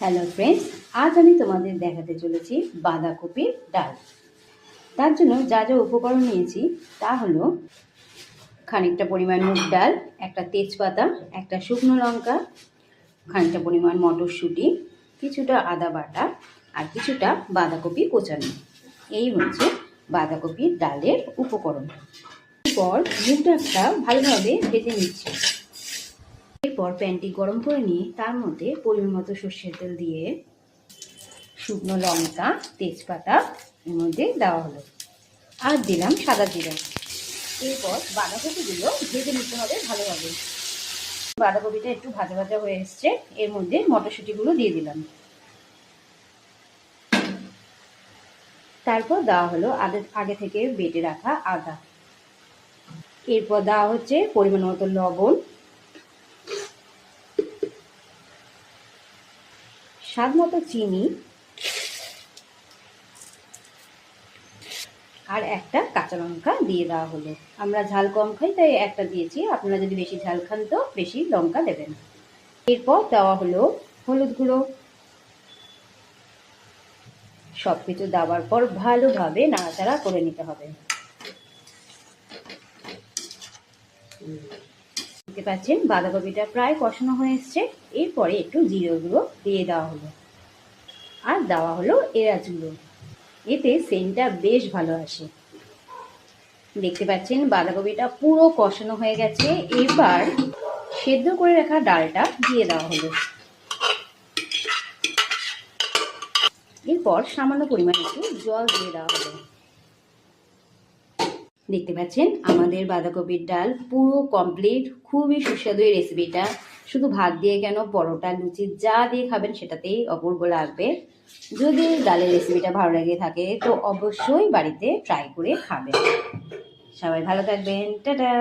Hello friends, আজ আমি তোমাদের দেখাতে চলেছি বাঁধাকপির ডাল। তার জন্য যা যা উপকরণ নিয়েছি তা হলো খানিকটা পরিমাণ মুগ ডাল, একটা তেজপাতা, একটা শুকনো লঙ্কা, খানিকটা পরিমাণ মটরশুঁটি, কিছুটা আদা বাটা আর কিছুটা বাঁধাকপি কোচানো। এই হচ্ছে বাঁধাকপির ডালের উপকরণ। এরপর মুগ ডালটা ভালোভাবে ভেজে নিচ্ছি। এরপর প্যানটি গরম করে নিয়ে তার মধ্যে পরিমাণ মতো সর্ষের তেল দিয়ে শুকনো লঙ্কা, তেজপাতা এর মধ্যে দেওয়া হলো, আর দিলাম সাদা জিরা। এরপর বাঁধাকপিগুলো ভেজে নিতে হবে ভালোভাবে। বাঁধাকপিটা একটু ভাজা ভাজা হয়ে এসছে, এর মধ্যে মটরশুঁটিগুলো দিয়ে দিলাম। তারপর দেওয়া হলো আগে থেকে বেটে রাখা আদা। এরপর দেওয়া হচ্ছে পরিমাণ মতো লবণ, স্বাদ মতো চিনি আর একটা কাঁচা লঙ্কা দিয়ে দেওয়া হলো। আমরা ঝাল কম খাই তাই একটা দিয়েছি, আপনারা যদি বেশি ঝাল খান তো বেশি লঙ্কা দেবেন। এরপর দেওয়া হলো হলুদ গুঁড়ো। সবকিছু দেওয়ার পর ভালোভাবে নাড়াচাড়া করে নিতে হবে। দেখতে পাচ্ছেন বাঁধাকপিটা প্রায় কষানো হয়ে এসছে। এরপরে একটু জিরে গুঁড়ো দিয়ে দেওয়া হলো, আর দেওয়া হলো এলাচ গুঁড়ো। এতে সেন্টটা বেশ ভালো আসে। দেখতে পাচ্ছেন বাঁধাকপিটা পুরো কষানো হয়ে গেছে। এবার সেদ্ধ করে রাখা ডালটা দিয়ে দেওয়া হলো। এরপর সামান্য পরিমাণে একটু জল দিয়ে দেওয়া হলো। দেখতে পাচ্ছেন আমাদের বাঁধাকপির ডাল পুরো কমপ্লিট। খুবই সুস্বাদু এই রেসিপিটা। শুধু ভাত দিয়ে কেন, পরোটা, লুচি যা দিয়ে খাবেন সেটাতেই অপূর্ব লাগবে। যদি ডালের রেসিপিটা ভালো লেগে থাকে তো অবশ্যই বাড়িতে ট্রাই করে খাবেন। সবাই ভালো থাকবেন, টাটা।